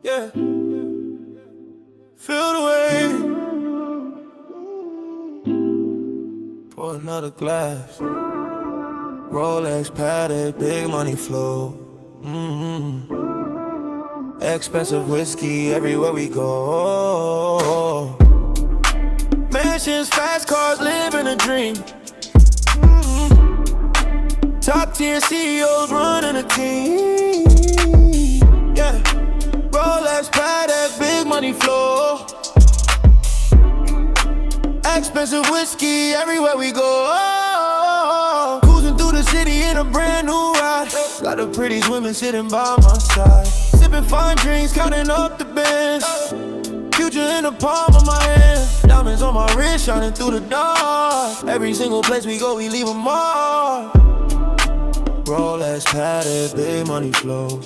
Yeah. Feel the way. Pour another glass. Rolex, Patek, big money flow. Expensive whiskey everywhere we go. Mansions, fast cars, living a dream. Top tier CEOs running a team. Yeah. Rolex, Patek, big money flow. Expensive whiskey everywhere we go. Cruising through the city in a brand new ride. Got the prettiest women sitting by my side. Sipping fine drinks, counting up the bands. Future in the palm of my hand. Diamonds on my wrist, shining through the dark. Every single place we go, we leave a mark. Rolex, Patek, big money flow.